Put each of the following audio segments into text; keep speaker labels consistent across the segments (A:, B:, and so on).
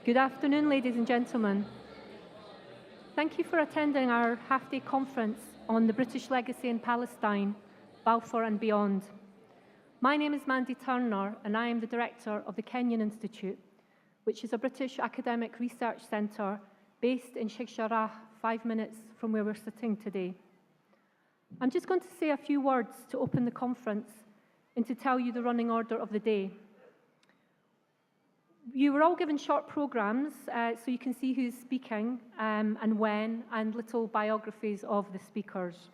A: Good afternoon, ladies and gentlemen. Thank you for attending our half-day conference on the British legacy in Palestine, Balfour and Beyond. My name is Mandy Turner, and I am the director of the Kenyon Institute, which is a British academic research centre based in Sheikh Jarrah, 5 minutes from where we're sitting today. I'm just going to say a few words to open the conference and to tell you the running order of the day. You were all given short programmes, so you can see who's speaking and when, and little biographies of the speakers.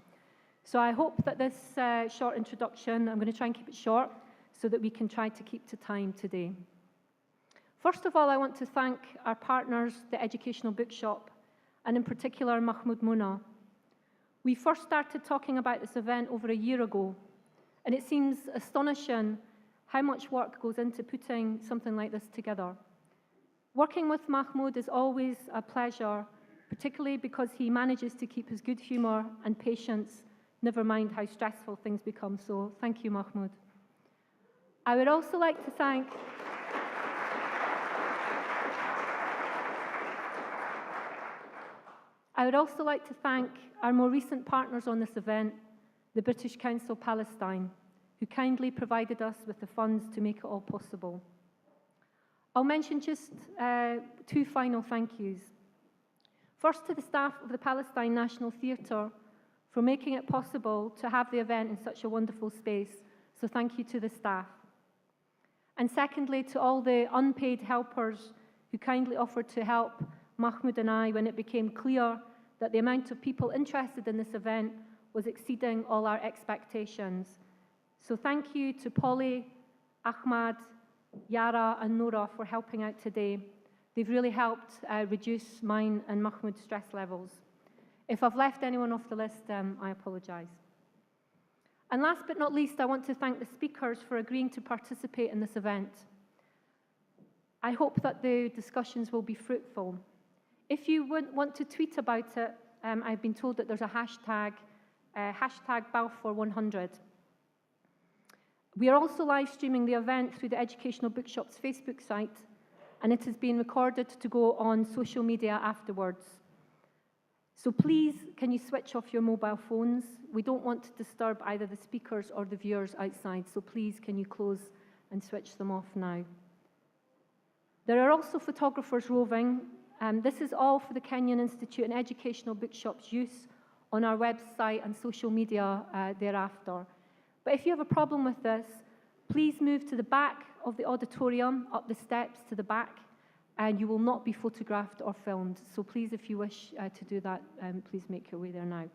A: So I hope that this short introduction, I'm going to try and keep it short so that we can try to keep to time today. First of all, I want to thank our partners, the Educational Bookshop, and in particular Mahmoud Muna. We first started talking about this event over a year ago, and it seems astonishing how much work goes into putting something like this together. Working with Mahmoud is always a pleasure, particularly because he manages to keep his good humour and patience, never mind how stressful things become. So thank you, Mahmoud. I would also like to thank our more recent partners on this event, the British Council Palestine, who kindly provided us with the funds to make it all possible. I'll mention just two final thank yous. First, to the staff of the Palestinian National Theatre for making it possible to have the event in such a wonderful space, so thank you to the staff. And secondly, to all the unpaid helpers who kindly offered to help Mahmoud and I when it became clear that the amount of people interested in this event was exceeding all our expectations. So thank you to Polly, Ahmad, Yara and Nora for helping out today. They've really helped reduce mine and Mahmoud's stress levels. If I've left anyone off the list, I apologise. And last but not least, I want to thank the speakers for agreeing to participate in this event. I hope that the discussions will be fruitful. If you want to tweet about it, I've been told that there's a hashtag Balfour100. We are also live streaming the event through the Educational Bookshop's Facebook site, and it has been recorded to go on social media afterwards. So please, can you switch off your mobile phones? We don't want to disturb either the speakers or the viewers outside, so please, can you close and switch them off now? There are also photographers roving. This is all for the Kenyon Institute and Educational Bookshop's use on our website and social media thereafter. But if you have a problem with this, please move to the back of the auditorium, up the steps to the back, and you will not be photographed or filmed. So please, if you wish to do that, please make your way there now.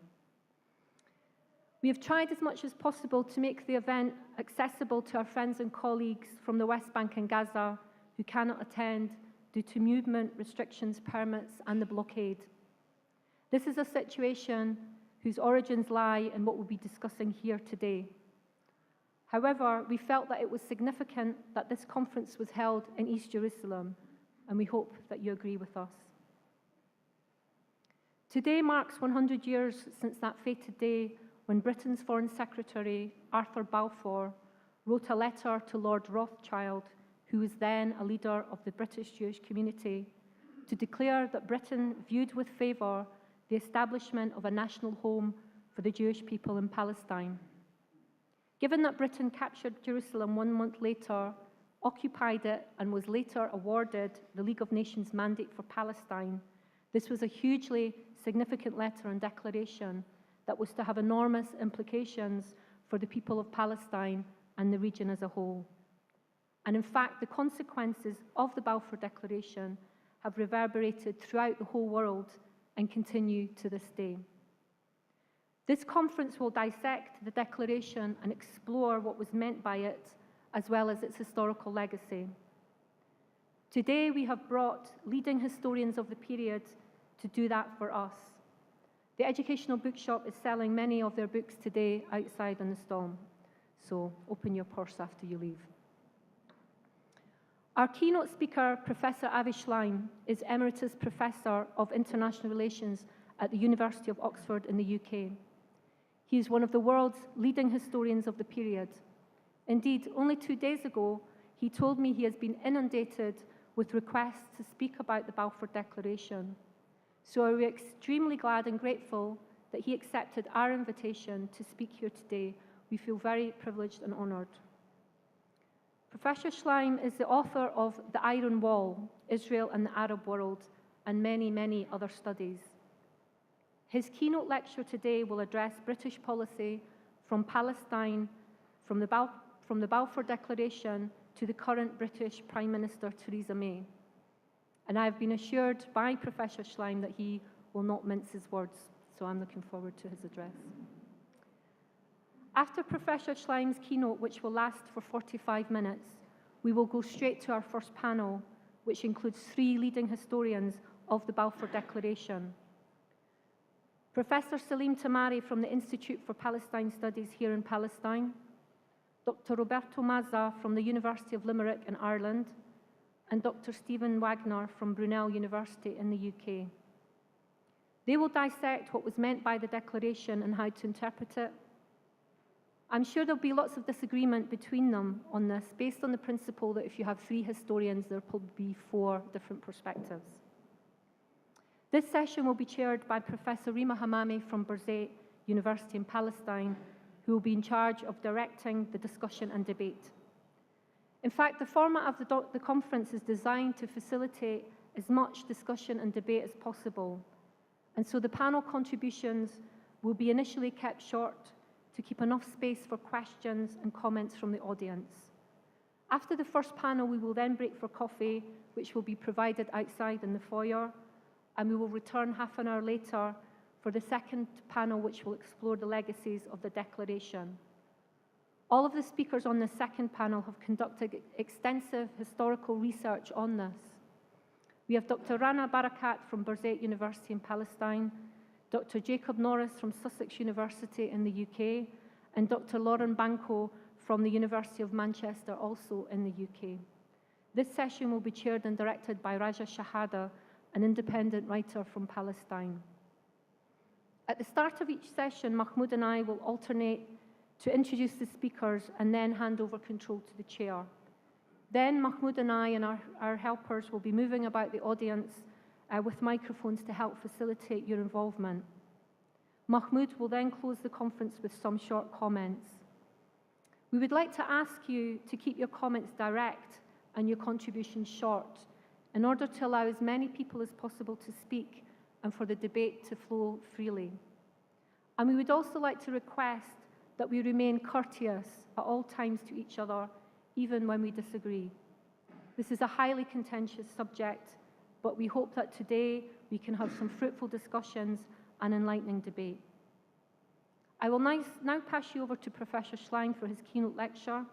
A: We have tried as much as possible to make the event accessible to our friends and colleagues from the West Bank and Gaza who cannot attend due to movement restrictions, permits, and the blockade. This is a situation whose origins lie in what we'll be discussing here today. However, we felt that it was significant that this conference was held in East Jerusalem, and we hope that you agree with us. Today marks 100 years since that fated day when Britain's Foreign Secretary, Arthur Balfour, wrote a letter to Lord Rothschild, who was then a leader of the British Jewish community, to declare that Britain viewed with favour the establishment of a national home for the Jewish people in Palestine. Given that Britain captured Jerusalem 1 month later, occupied it, and was later awarded the League of Nations mandate for Palestine, this was a hugely significant letter and declaration that was to have enormous implications for the people of Palestine and the region as a whole. And in fact, the consequences of the Balfour Declaration have reverberated throughout the whole world and continue to this day. This conference will dissect the declaration and explore what was meant by it, as well as its historical legacy. Today, we have brought leading historians of the period to do that for us. The Educational Bookshop is selling many of their books today outside on the stall, so open your purse after you leave. Our keynote speaker, Professor Avi Shlaim, is Emeritus Professor of International Relations at the University of Oxford in the UK. He is one of the world's leading historians of the period. Indeed, only 2 days ago, he told me he has been inundated with requests to speak about the Balfour Declaration. So are we extremely glad and grateful that he accepted our invitation to speak here today. We feel very privileged and honoured. Professor Shlaim is the author of The Iron Wall, Israel and the Arab World, and many, many other studies. His keynote lecture today will address British policy from Palestine, from the Balfour Declaration to the current British Prime Minister Theresa May. And I have been assured by Professor Shlaim that he will not mince his words, so I'm looking forward to his address. After Professor Shlaim's keynote, which will last for 45 minutes, we will go straight to our first panel, which includes 3 leading historians of the Balfour Declaration. Professor Salim Tamari from the Institute for Palestine Studies here in Palestine, Dr. Roberto Mazza from the University of Limerick in Ireland, and Dr. Stephen Wagner from Brunel University in the UK. They will dissect what was meant by the Declaration and how to interpret it. I'm sure there'll be lots of disagreement between them on this, based on the principle that if you have 3 historians, there'll probably be 4 different perspectives. This session will be chaired by Professor Rima Hamami from Birzeit University in Palestine, who will be in charge of directing the discussion and debate. In fact, the format of the conference is designed to facilitate as much discussion and debate as possible, and so the panel contributions will be initially kept short to keep enough space for questions and comments from the audience. After the first panel, we will then break for coffee, which will be provided outside in the foyer, and we will return half an hour later for the second panel, which will explore the legacies of the Declaration. All of the speakers on the second panel have conducted extensive historical research on this. We have Dr. Rana Barakat from Birzeit University in Palestine, Dr. Jacob Norris from Sussex University in the UK, and Dr. Lauren Banco from the University of Manchester, also in the UK. This session will be chaired and directed by Raja Shahada, an independent writer from Palestine. At the start of each session, Mahmoud and I will alternate to introduce the speakers and then hand over control to the chair. Then Mahmoud and I and our helpers will be moving about the audience with microphones to help facilitate your involvement. Mahmoud will then close the conference with some short comments. We would like to ask you to keep your comments direct and your contributions short in order to allow as many people as possible to speak and for the debate to flow freely. And we would also like to request that we remain courteous at all times to each other, even when we disagree. This is a highly contentious subject, but we hope that today we can have some fruitful discussions and enlightening debate. I will now pass you over to Professor Shlaim for his keynote lecture.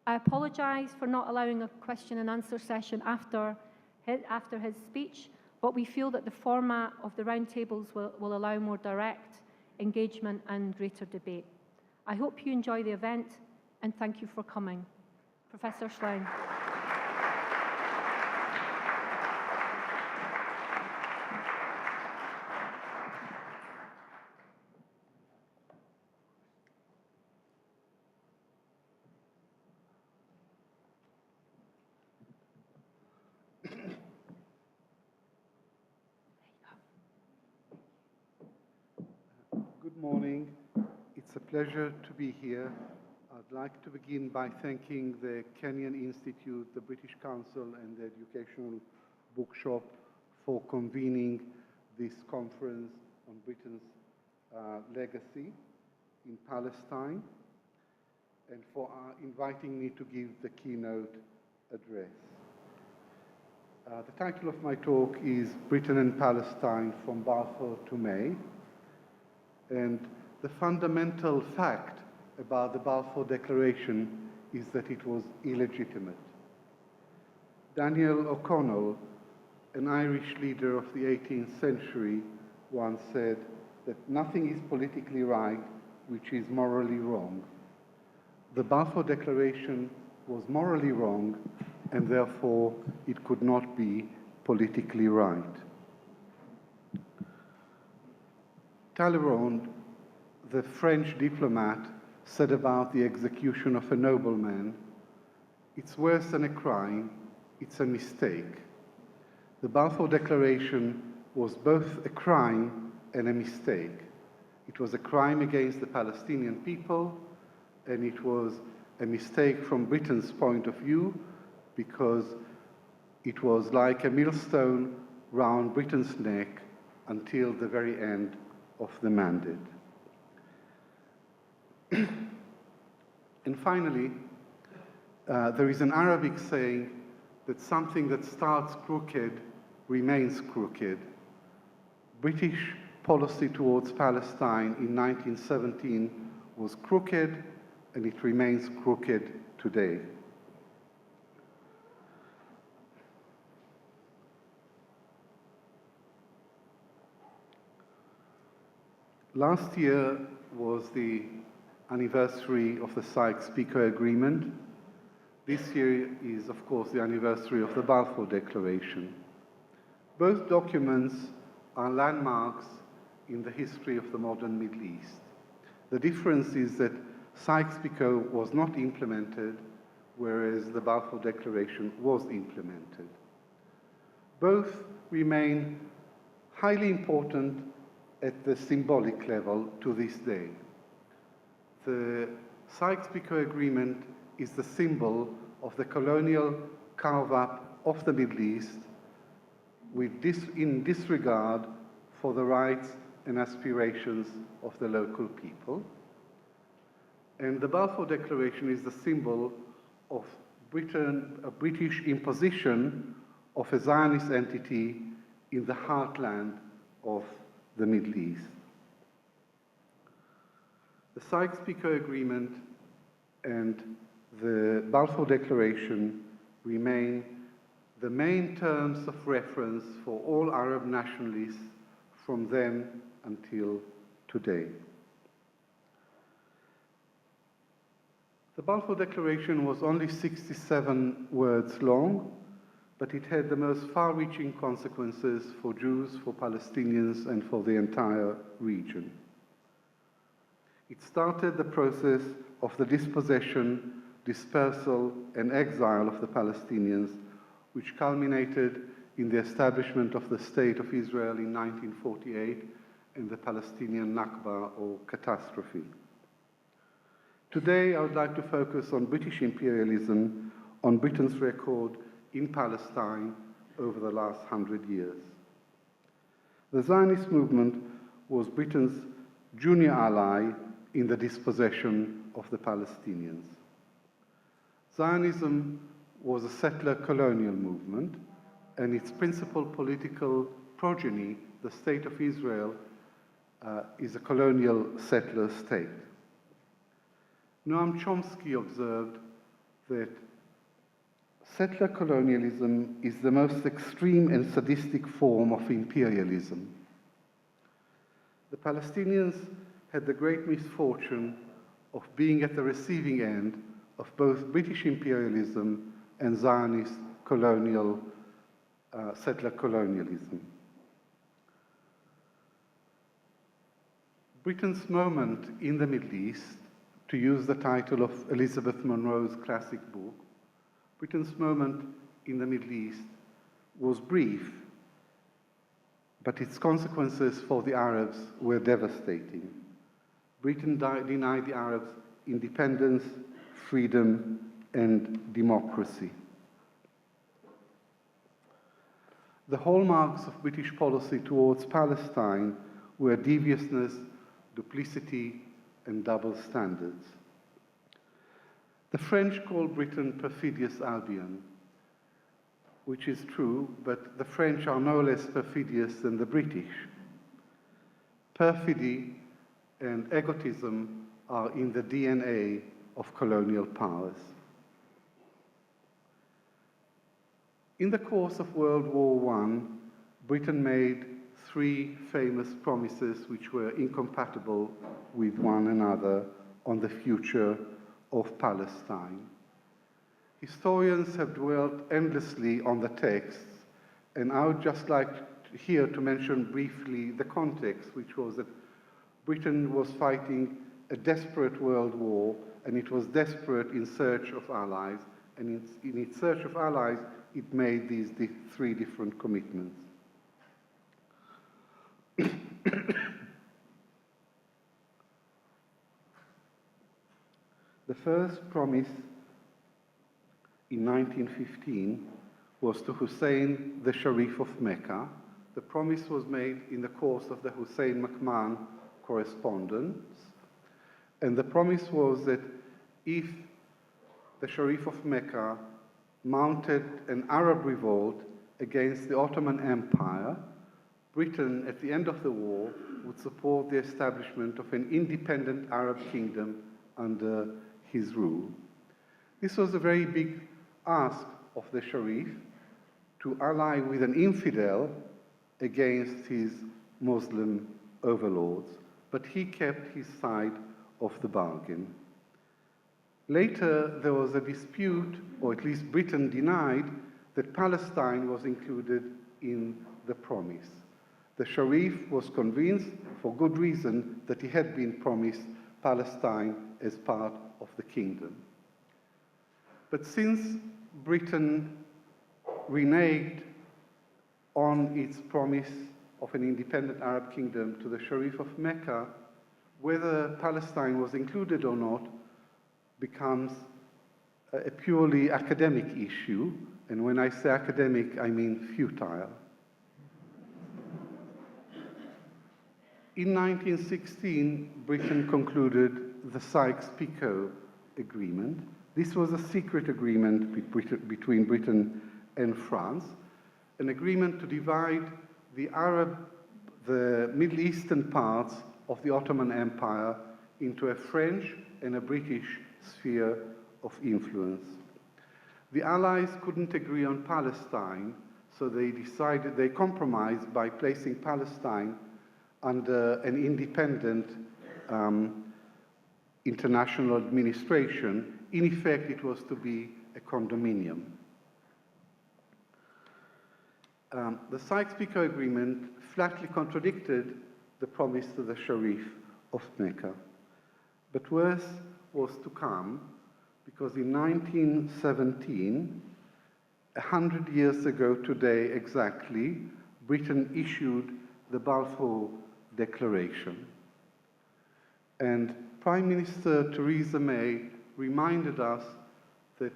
A: I apologize for not allowing a question and answer session after his speech, but we feel that the format of the roundtables will allow more direct engagement and greater debate. I hope you enjoy the event, and thank you for coming. Professor Shlaim.
B: Good morning. It's a pleasure to be here. I'd like to begin by thanking the Kenyon Institute, the British Council, and the Educational Bookshop for convening this conference on Britain's legacy in Palestine, and for inviting me to give the keynote address. The title of my talk is Britain and Palestine from Balfour to May, and the fundamental fact about the Balfour Declaration is that it was illegitimate. Daniel O'Connell, an Irish leader of the 18th century, once said that nothing is politically right which is morally wrong. The Balfour Declaration was morally wrong, and therefore it could not be politically right. Talleyrand, the French diplomat, said about the execution of a nobleman, "It's worse than a crime, it's a mistake. The Balfour Declaration was both a crime and a mistake. It was a crime against the Palestinian people, and it was a mistake from Britain's point of view, because it was like a millstone round Britain's neck until the very end of the mandate. And finally, there is an Arabic saying that something that starts crooked remains crooked. British policy towards Palestine in 1917 was crooked, and it remains crooked today. Last year was the anniversary of the Sykes-Picot Agreement. This year is, of course, the anniversary of the Balfour Declaration. Both documents are landmarks in the history of the modern Middle East. The difference is that Sykes-Picot was not implemented, whereas the Balfour Declaration was implemented. Both remain highly important at the symbolic level to this day. The Sykes-Picot Agreement is the symbol of the colonial carve-up of the Middle East in disregard for the rights and aspirations of the local people. And the Balfour Declaration is the symbol of a British imposition of a Zionist entity in the heartland of the Middle East. The Sykes-Picot Agreement and the Balfour Declaration remain the main terms of reference for all Arab nationalists from then until today. The Balfour Declaration was only 67 words long, but it had the most far-reaching consequences for Jews, for Palestinians, and for the entire region. It started the process of the dispossession, dispersal, and exile of the Palestinians, which culminated in the establishment of the State of Israel in 1948 and the Palestinian Nakba, or catastrophe. Today, I would like to focus on British imperialism, on Britain's record in Palestine over the last 100 years. The Zionist movement was Britain's junior ally in the dispossession of the Palestinians. Zionism was a settler colonial movement, and its principal political progeny, the State of Israel, is a colonial settler state. Noam Chomsky observed that settler colonialism is the most extreme and sadistic form of imperialism. The Palestinians had the great misfortune of being at the receiving end of both British imperialism and Zionist colonial, settler colonialism. Britain's moment in the Middle East, to use the title of Elizabeth Monroe's classic book, Britain's moment in the Middle East was brief, but its consequences for the Arabs were devastating. Britain denied the Arabs independence, freedom, and democracy. The hallmarks of British policy towards Palestine were deviousness, duplicity, and double standards. The French call Britain perfidious Albion, which is true, but the French are no less perfidious than the British. Perfidy and egotism are in the DNA of colonial powers. In the course of World War I, Britain made three famous promises which were incompatible with one another on the future of Palestine. Historians have dwelt endlessly on the texts, and I would just like here to mention briefly the context, which was that Britain was fighting a desperate world war, and it was desperate in search of allies, and in its search of allies, it made these three different commitments. The first promise in 1915 was to Hussein, the Sharif of Mecca. The promise was made in the course of the Hussein-McMahon correspondence, and the promise was that if the Sharif of Mecca mounted an Arab revolt against the Ottoman Empire, Britain, at the end of the war, would support the establishment of an independent Arab kingdom under his rule. This was a very big ask of the Sharif to ally with an infidel against his Muslim overlords, but he kept his side of the bargain. Later, there was a dispute, or at least Britain denied, that Palestine was included in the promise. The Sharif was convinced, for good reason, that he had been promised Palestine as part of the kingdom. But since Britain reneged on its promise of an independent Arab kingdom to the Sharif of Mecca, whether Palestine was included or not becomes a purely academic issue, and when I say academic, I mean futile. In 1916, Britain concluded the Sykes-Picot Agreement. This was a secret agreement between Britain and France, an agreement to divide the Middle Eastern parts of the Ottoman Empire into a French and a British sphere of influence. The Allies couldn't agree on Palestine, so they compromised by placing Palestine under an independent international administration. In effect, it was to be a condominium. The Sykes-Picot Agreement flatly contradicted the promise to the Sharif of Mecca. But worse was to come, because in 1917, 100 years ago today exactly, Britain issued the Balfour Declaration. And Prime Minister Theresa May reminded us that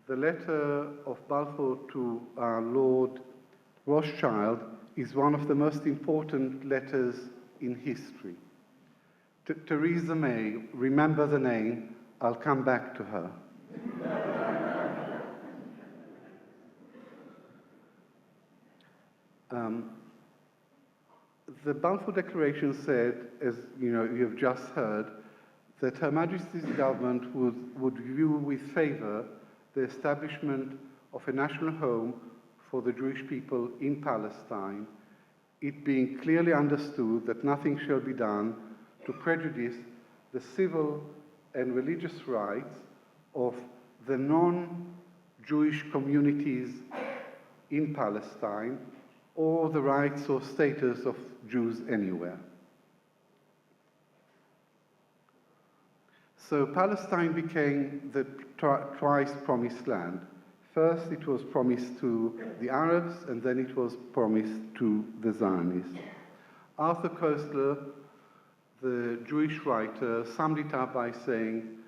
B: the letter of Balfour to Lord Rothschild is one of the most important letters in history. Theresa May, remember the name, I'll come back to her. The Balfour Declaration said, as you have just heard, that Her Majesty's government would view with favor the establishment of a national home for the Jewish people in Palestine, it being clearly understood that nothing shall be done to prejudice the civil and religious rights of the non-Jewish communities in Palestine or the rights or status of Jews anywhere. So Palestine became the twice promised land. First, it was promised to the Arabs, and then it was promised to the Zionists. Arthur Koestler, the Jewish writer, summed it up by saying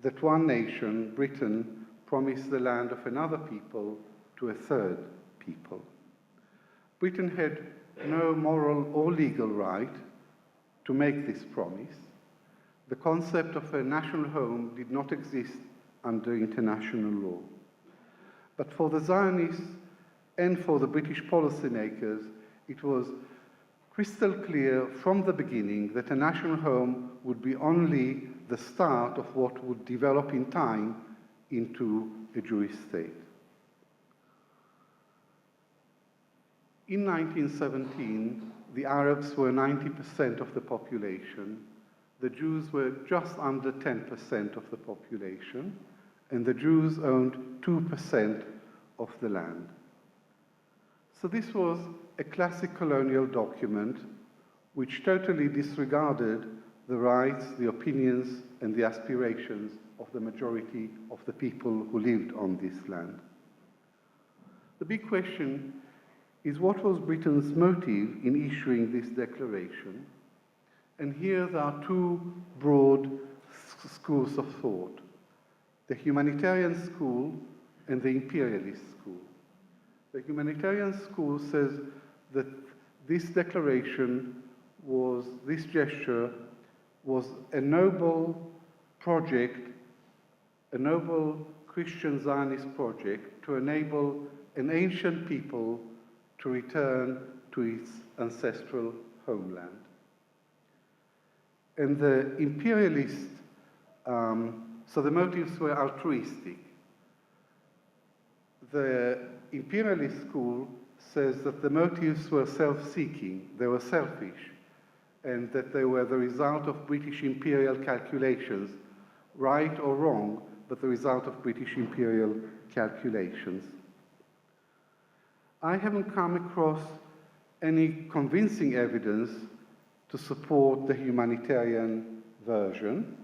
B: that one nation, Britain, promised the land of another people to a third people. Britain had no moral or legal right to make this promise. The concept of a national home did not exist under international law. But for the Zionists and for the British policymakers, it was crystal clear from the beginning that a national home would be only the start of what would develop in time into a Jewish state. In 1917, the Arabs were 90% of the population, the Jews were just under 10% of the population, and the Jews owned 2% of the land. So this was a classic colonial document which totally disregarded the rights, the opinions, and the aspirations of the majority of the people who lived on this land. The big question is, what was Britain's motive in issuing this declaration? And here there are two broad schools of thought: the Humanitarian school and the Imperialist school. The Humanitarian school says that this declaration this gesture was a noble project, a noble Christian Zionist project to enable an ancient people to return to its ancestral homeland. And the Imperialist, so the motives were altruistic. The Imperialist school says that the motives were self-seeking, they were selfish, and that they were the result of British imperial calculations, right or wrong, but the result of British imperial calculations. I haven't come across any convincing evidence to support the humanitarian version,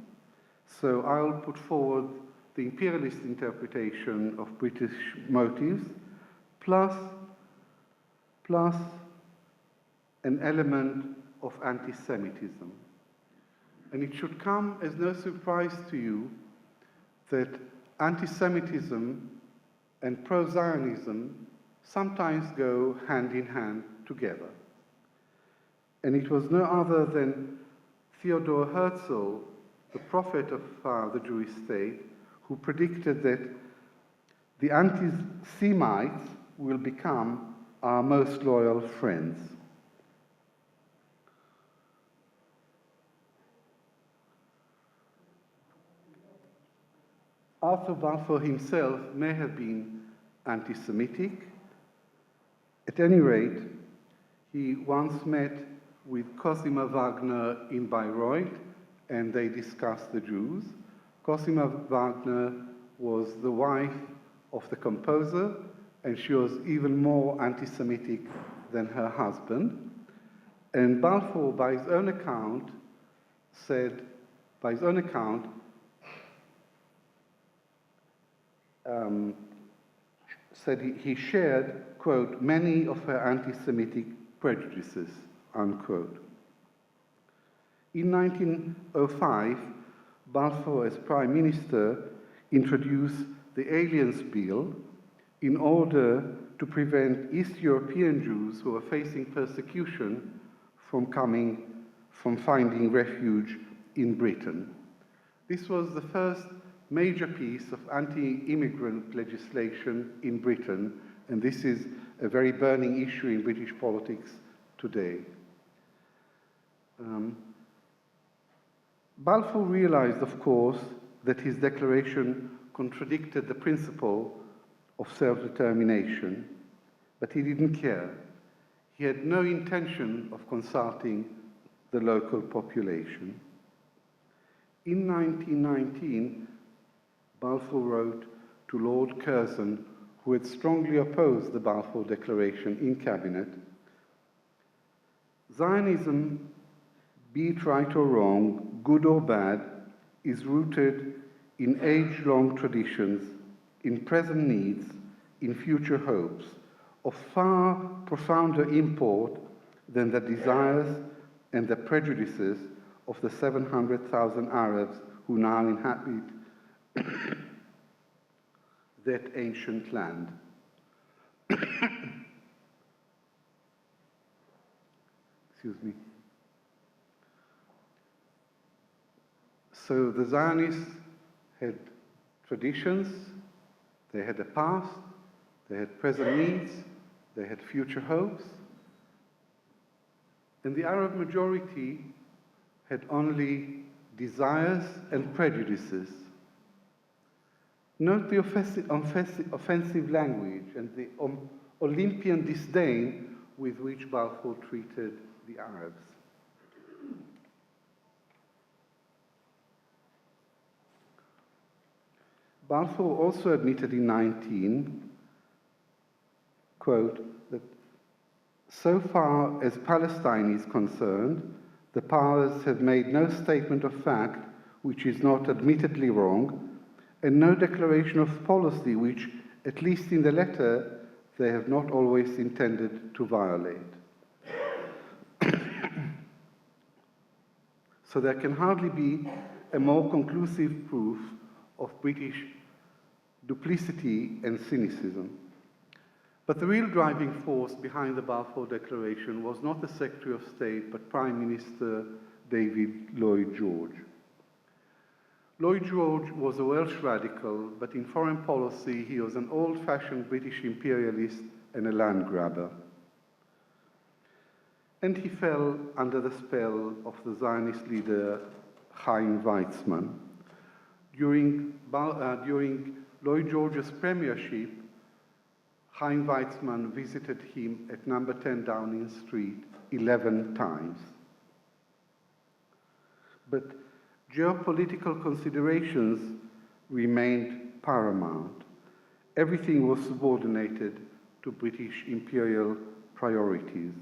B: so I'll put forward the imperialist interpretation of British motives, plus an element of anti-Semitism. And it should come as no surprise to you that anti-Semitism and pro-Zionism sometimes go hand in hand together. And it was no other than Theodor Herzl, the prophet of the Jewish state, who predicted that the anti-Semites will become our most loyal friends. Arthur Balfour himself may have been anti-Semitic. At any rate, he once met with Cosima Wagner in Bayreuth, and they discussed the Jews. Cosima Wagner was the wife of the composer, and she was even more anti-Semitic than her husband. And Balfour, by his own account, said he shared, quote, many of her anti-Semitic prejudices, unquote. In 1905, Balfour, as Prime Minister, introduced the Aliens Bill in order to prevent East European Jews who were facing persecution from finding refuge in Britain. This was the first major piece of anti-immigrant legislation in Britain, and this is a very burning issue in British politics today. Balfour realized, of course, that his declaration contradicted the principle of self-determination, but he didn't care. He had no intention of consulting the local population. In 1919, Balfour wrote to Lord Curzon, who had strongly opposed the Balfour Declaration in cabinet, Zionism, be it right or wrong, good or bad, is rooted in age-long traditions, in present needs, in future hopes, of far profounder import than the desires and the prejudices of the 700,000 Arabs who now inhabit that ancient land. Excuse me. So the Zionists had traditions, they had a past, they had present needs, they had future hopes, and the Arab majority had only desires and prejudices. Note the offensive language and the Olympian disdain with which Balfour treated the Arabs. Balfour also admitted in 19, quote, that so far as Palestine is concerned, the powers have made no statement of fact which is not admittedly wrong, and no declaration of policy which, at least in the letter, they have not always intended to violate. So there can hardly be a more conclusive proof of British duplicity and cynicism. But the real driving force behind the Balfour Declaration was not the Secretary of State, but Prime Minister David Lloyd George. Lloyd George was a Welsh radical, but in foreign policy he was an old-fashioned British imperialist and a land grabber. And he fell under the spell of the Zionist leader Chaim Weizmann. During Lloyd George's premiership, Chaim Weizmann visited him at number 10 Downing Street 11 times. But geopolitical considerations remained paramount. Everything was subordinated to British imperial priorities.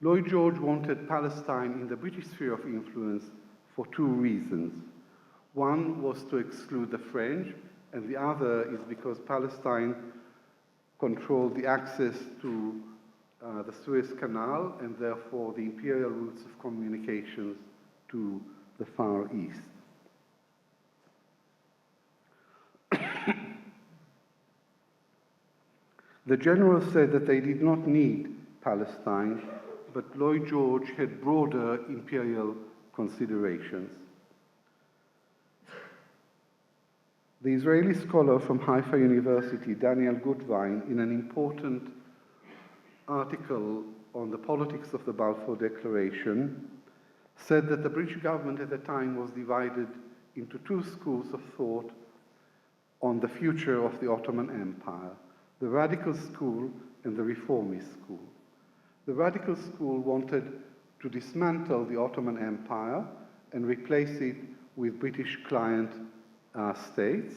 B: Lloyd George wanted Palestine in the British sphere of influence for two reasons. One was to exclude the French, and the other is because Palestine controlled the access to the Suez Canal and therefore the imperial routes of communications to the Far East. The generals said that they did not need Palestine, but Lloyd George had broader imperial considerations. The Israeli scholar from Haifa University, Daniel Gutwein, in an important article on the politics of the Balfour Declaration, said that the British government at the time was divided into two schools of thought on the future of the Ottoman Empire, the radical school and the reformist school. The radical school wanted to dismantle the Ottoman Empire and replace it with British client states,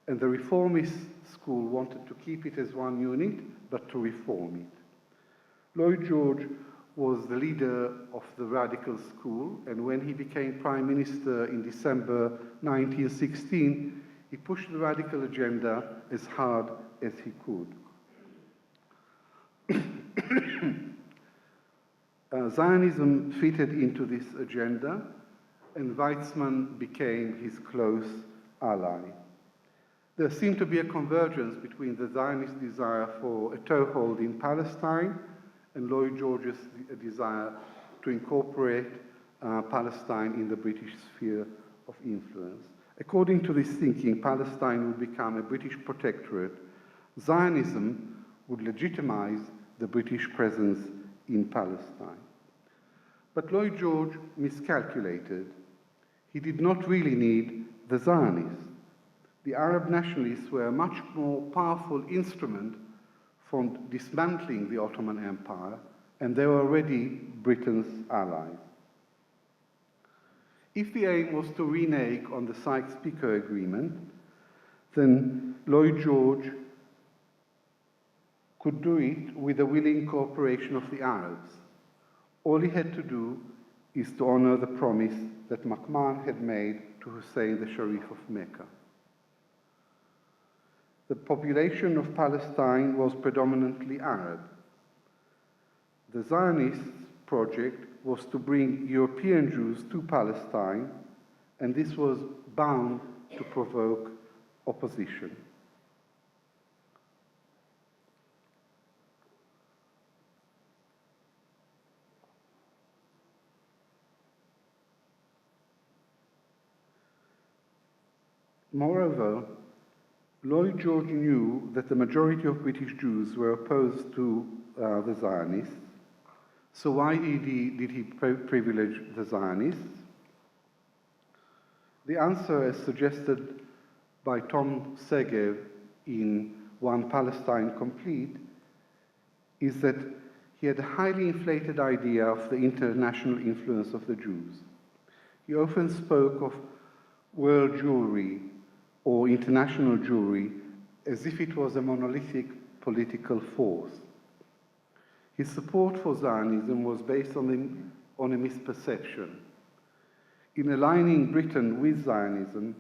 B: and the reformist school wanted to keep it as one unit, but to reform it. Lloyd George was the leader of the radical school, and when he became Prime Minister in December 1916, he pushed the radical agenda as hard as he could. Zionism fitted into this agenda, and Weizmann became his close ally. There seemed to be a convergence between the Zionist desire for a toehold in Palestine and Lloyd George's desire to incorporate Palestine in the British sphere of influence. According to this thinking, Palestine would become a British protectorate. Zionism would legitimize the British presence in Palestine. But Lloyd George miscalculated. He did not really need the Zionists. The Arab nationalists were a much more powerful instrument for dismantling the Ottoman Empire, and they were already Britain's allies. If the aim was to renege on the Sykes-Picot Agreement, then Lloyd George could do it with the willing cooperation of the Arabs. All he had to do is to honor the promise that McMahon had made to Hussein, the Sharif of Mecca. The population of Palestine was predominantly Arab. The Zionist project was to bring European Jews to Palestine, and this was bound to provoke opposition. Moreover, Lloyd George knew that the majority of British Jews were opposed to the Zionists. So why did he privilege the Zionists? The answer, as suggested by Tom Segev in One Palestine Complete, is that he had a highly inflated idea of the international influence of the Jews. He often spoke of world Jewry or international Jewry as if it was a monolithic political force. His support for Zionism was based on a misperception. In aligning Britain with Zionism,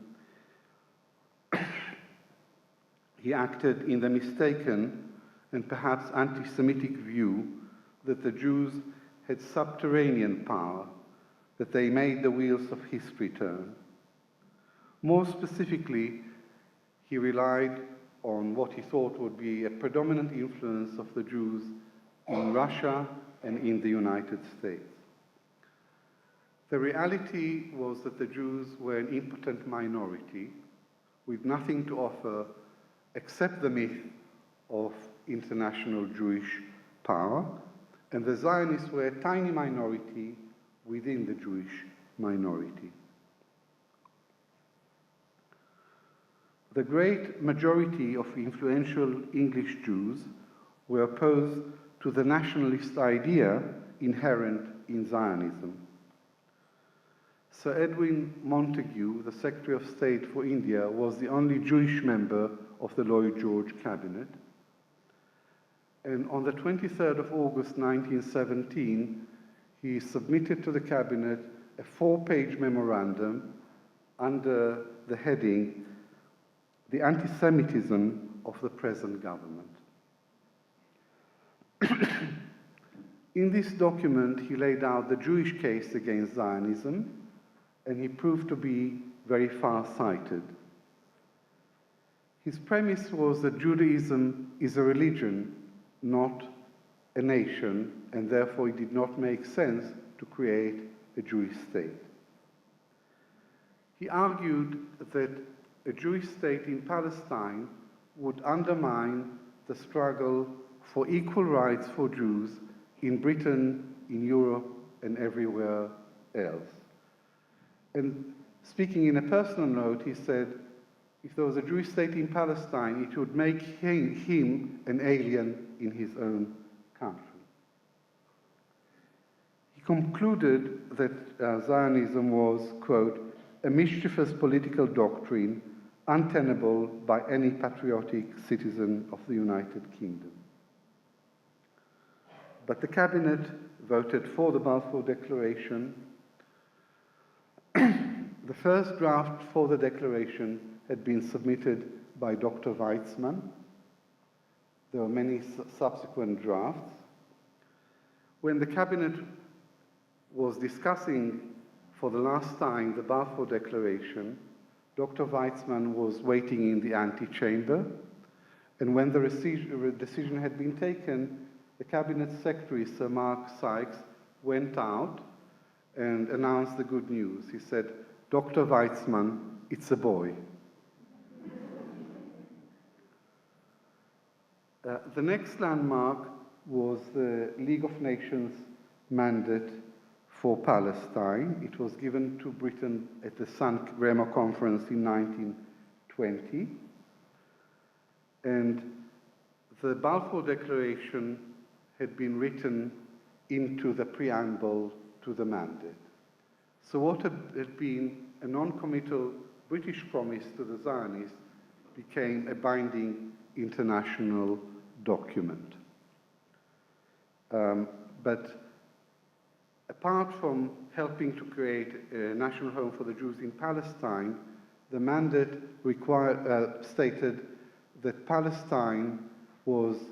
B: he acted in the mistaken and perhaps anti-Semitic view that the Jews had subterranean power, that they made the wheels of history turn. More specifically, he relied on what he thought would be a predominant influence of the Jews in Russia and in the United States. The reality was that the Jews were an impotent minority with nothing to offer except the myth of international Jewish power, and the Zionists were a tiny minority within the Jewish minority. The great majority of influential English Jews were opposed to the nationalist idea inherent in Zionism. Sir Edwin Montagu, the Secretary of State for India, was the only Jewish member of the Lloyd George cabinet. And on the 23rd of August 1917, he submitted to the cabinet a 4-page memorandum under the heading, "The Anti-Semitism of the Present Government." In this document, he laid out the Jewish case against Zionism, and he proved to be very far-sighted. His premise was that Judaism is a religion, not a nation, and therefore it did not make sense to create a Jewish state. He argued that a Jewish state in Palestine would undermine the struggle for equal rights for Jews in Britain, in Europe, and everywhere else. And speaking in a personal note, he said, if there was a Jewish state in Palestine, it would make him an alien in his own country. He concluded that Zionism was, quote, "a mischievous political doctrine untenable by any patriotic citizen of the United Kingdom." But the cabinet voted for the Balfour Declaration. The first draft for the declaration had been submitted by Dr. Weizmann. There were many subsequent drafts. When the cabinet was discussing for the last time the Balfour Declaration, Dr. Weizmann was waiting in the antechamber, and when the decision had been taken, the cabinet secretary, Sir Mark Sykes, went out and announced the good news. He said, "Dr. Weizmann, it's a boy." The next landmark was the League of Nations mandate for Palestine. It was given to Britain at the San Remo Conference in 1920. And the Balfour Declaration had been written into the preamble to the mandate. So what had been a non-committal British promise to the Zionists became a binding international document. But apart from helping to create a national home for the Jews in Palestine, the mandate stated that Palestine was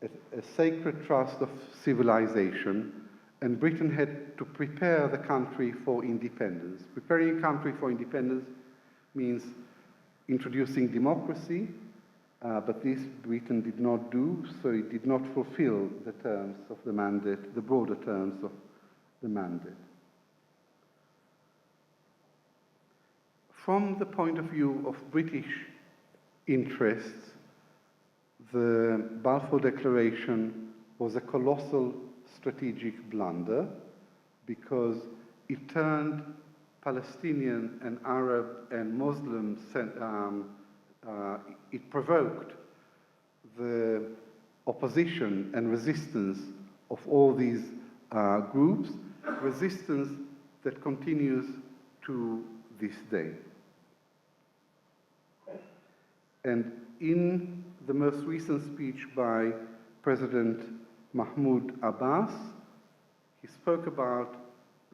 B: a sacred trust of civilization, and Britain had to prepare the country for independence. Preparing a country for independence means introducing democracy, but this Britain did not do, so it did not fulfill the terms of the mandate, the broader terms of the mandate. From the point of view of British interests, the Balfour Declaration was a colossal strategic blunder because it turned Palestinian and Arab and Muslim, it provoked the opposition and resistance of all these groups, resistance that continues to this day. And in the most recent speech by President Mahmoud Abbas, he spoke about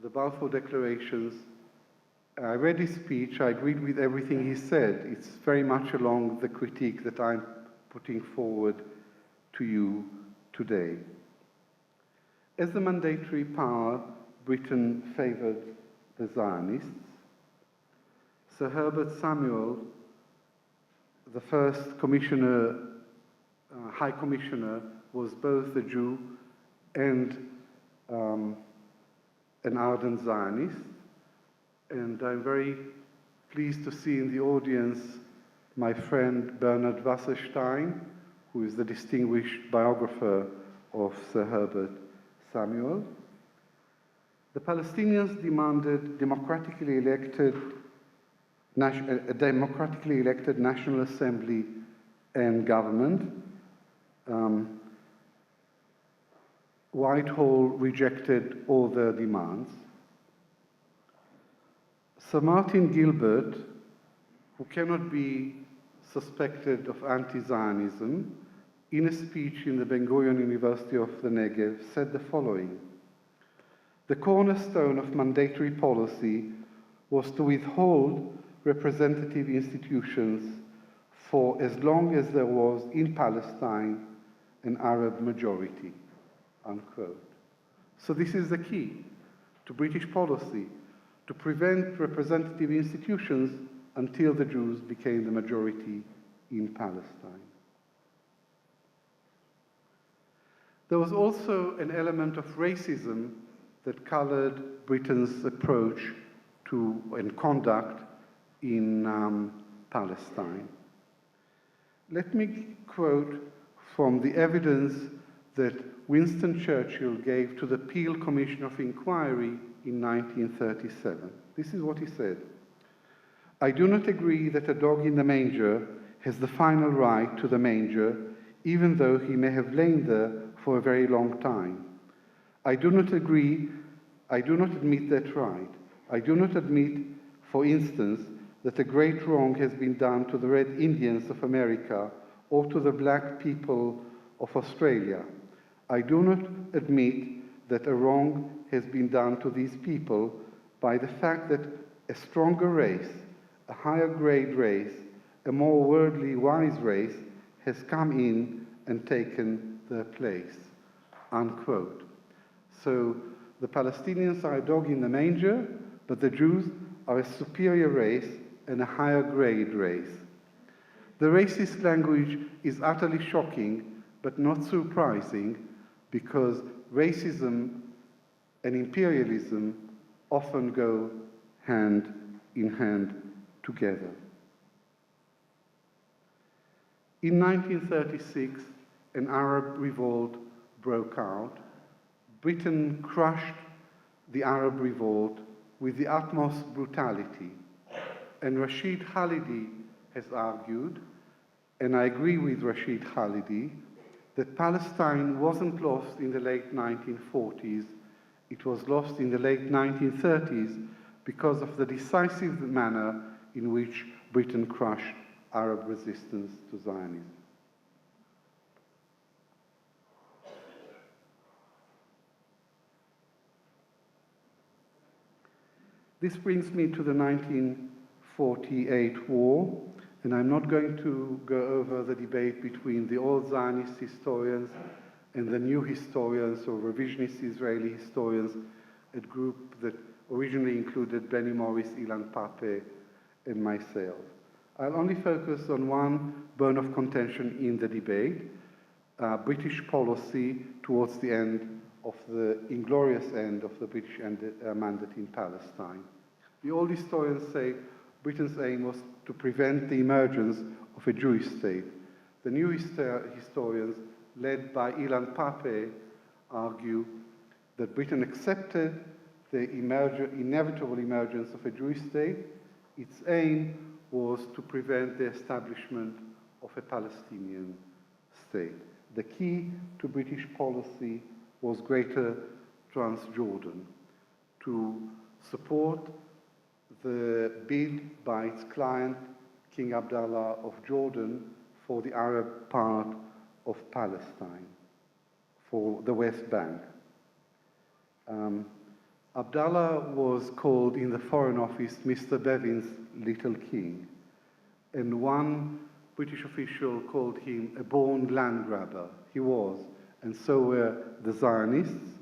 B: the Balfour Declarations I read his speech, I agreed with everything he said. It's very much along the critique that I'm putting forward to you today. As the mandatory power, Britain favored the Zionists. Sir Herbert Samuel, the first commissioner, High Commissioner, was both a Jew and an ardent Zionist. And I'm very pleased to see in the audience my friend Bernard Wasserstein, who is the distinguished biographer of Sir Herbert Samuel. The Palestinians demanded a democratically elected National Assembly and government. Whitehall rejected all their demands. Sir Martin Gilbert, who cannot be suspected of anti-Zionism, in a speech in the Ben Gurion University of the Negev, said the following: "The cornerstone of mandatory policy was to withhold representative institutions for as long as there was in Palestine an Arab majority," unquote. So this is the key to British policy, to prevent representative institutions until the Jews became the majority in Palestine. There was also an element of racism that colored Britain's approach to and conduct in Palestine. Let me quote from the evidence that Winston Churchill gave to the Peel Commission of Inquiry in 1937. This is what he said: "I do not agree that a dog in the manger has the final right to the manger, even though he may have lain there for a very long time. I do not admit that right. I do not admit, for instance, that a great wrong has been done to the Red Indians of America or to the black people of Australia. I do not admit that a wrong has been done to these people by the fact that a stronger race, a higher grade race, a more worldly wise race has come in and taken their place," unquote. So the Palestinians are a dog in the manger, but the Jews are a superior race and a higher grade race. The racist language is utterly shocking, but not surprising, because racism and imperialism often go hand in hand together. In 1936, an Arab revolt broke out. Britain crushed the Arab revolt with the utmost brutality. And Rashid Khalidi has argued, and I agree with Rashid Khalidi, that Palestine wasn't lost in the late 1940s, it was lost in the late 1930s because of the decisive manner in which Britain crushed Arab resistance to Zionism. This brings me to the 1948 war, and I'm not going to go over the debate between the old Zionist historians and the new historians or revisionist Israeli historians, a group that originally included Benny Morris, Ilan Pape, and myself. I'll only focus on one bone of contention in the debate, British policy towards the end of the inglorious end of the British mandate in Palestine. The old historians say Britain's aim was to prevent the emergence of a Jewish state. The new historians, led by Ilan Pape, argue that Britain accepted the inevitable emergence of a Jewish state. Its aim was to prevent the establishment of a Palestinian state. The key to British policy was Greater Transjordan, to support the bid by its client, King Abdullah of Jordan, for the Arab part of Palestine, for the West Bank. Abdallah was called in the Foreign Office Mr. Bevin's Little King, and one British official called him a born land grabber. He was, and so were the Zionists,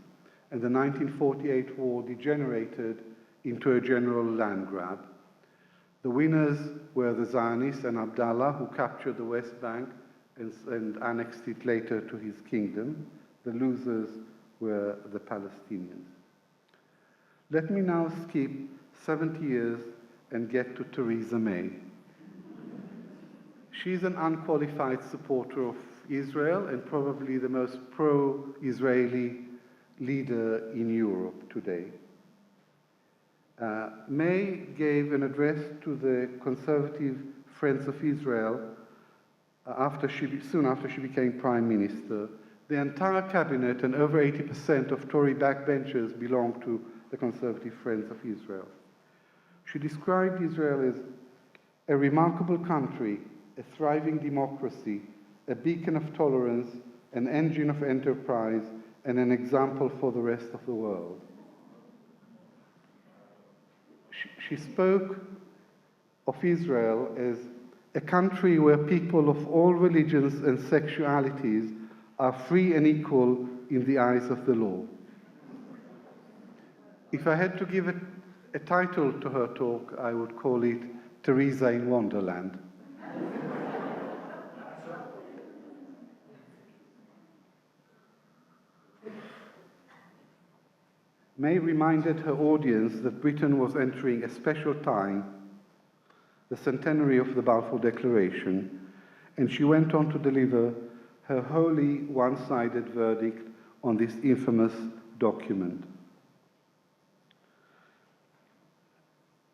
B: and the 1948 war degenerated into a general land grab. The winners were the Zionists and Abdallah, who captured the West Bank and annexed it later to his kingdom. The losers were the Palestinians. Let me now skip 70 years and get to Theresa May. She's an unqualified supporter of Israel and probably the most pro-Israeli leader in Europe today. May gave an address to the Conservative Friends of Israel soon after she became Prime Minister. The entire cabinet and over 80% of Tory backbenchers belong to the Conservative Friends of Israel. She described Israel as a remarkable country, a thriving democracy, a beacon of tolerance, an engine of enterprise, and an example for the rest of the world. She spoke of Israel as a country where people of all religions and sexualities are free and equal in the eyes of the law. If I had to give a title to her talk, I would call it Theresa in Wonderland. May reminded her audience that Britain was entering a special time, the centenary of the Balfour Declaration, and she went on to deliver her wholly one-sided verdict on this infamous document.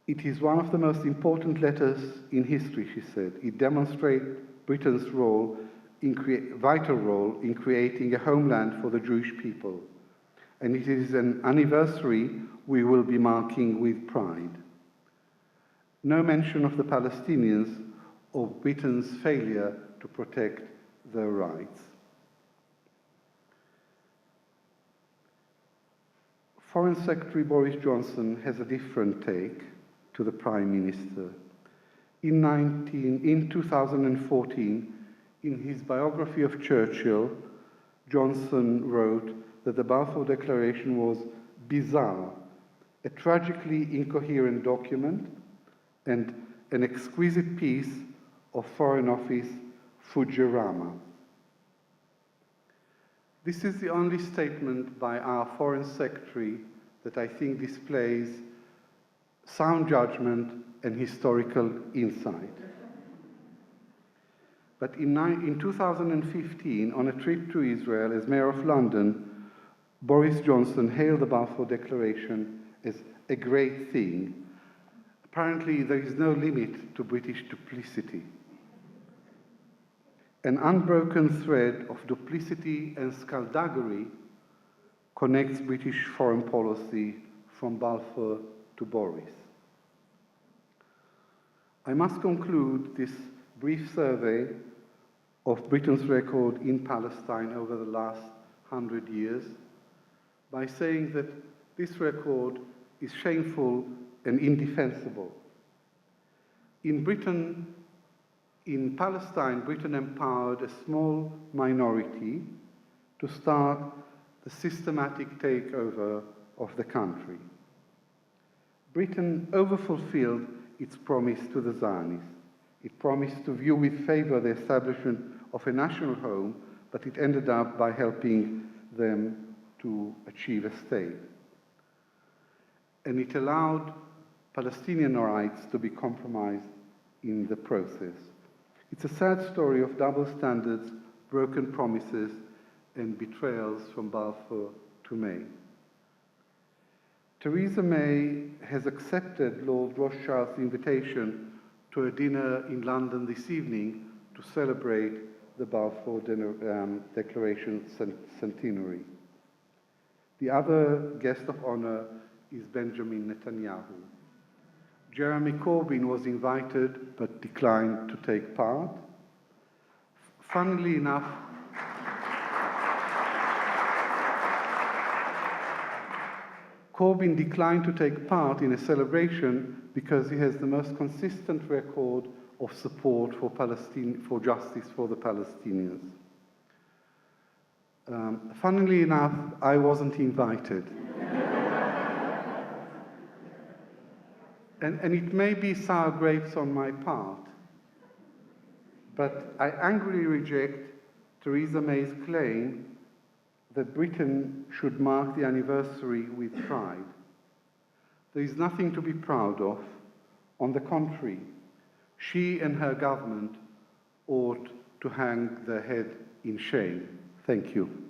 B: It is one of the most important letters in history, she said. It demonstrates Britain's vital role in creating a homeland for the Jewish people. And it is an anniversary we will be marking with pride. No mention of the Palestinians or Britain's failure to protect their rights. Foreign Secretary Boris Johnson has a different take to the Prime Minister. In 2014, in his biography of Churchill, Johnson wrote that the Balfour Declaration was bizarre, a tragically incoherent document, and an exquisite piece of Foreign Office Fujirama. This is the only statement by our Foreign Secretary that I think displays sound judgment and historical insight. But in 2015, on a trip to Israel as Mayor of London, Boris Johnson hailed the Balfour Declaration as a great thing. Apparently, there is no limit to British duplicity. An unbroken thread of duplicity and skullduggery connects British foreign policy from Balfour to Boris. I must conclude this brief survey of Britain's record in Palestine over the last 100 years by saying that this record is shameful and indefensible. In Palestine, Britain empowered a small minority to start the systematic takeover of the country. Britain overfulfilled its promise to the Zionists. It promised to view with favor the establishment of a national home, but it ended up by helping them to achieve a state. And it allowed Palestinian rights to be compromised in the process. It's a sad story of double standards, broken promises, and betrayals from Balfour to May. Theresa May has accepted Lord Rothschild's invitation to a dinner in London this evening to celebrate the Balfour Declaration centenary. The other guest of honor is Benjamin Netanyahu. Jeremy Corbyn was invited but declined to take part. Funnily enough, Corbyn declined to take part in a celebration because he has the most consistent record of support for justice for the Palestinians. Funnily enough, I wasn't invited. And it may be sour grapes on my part, but I angrily reject Theresa May's claim that Britain should mark the anniversary with pride. There is nothing to be proud of. On the contrary, she and her government ought to hang their head in shame. Thank you.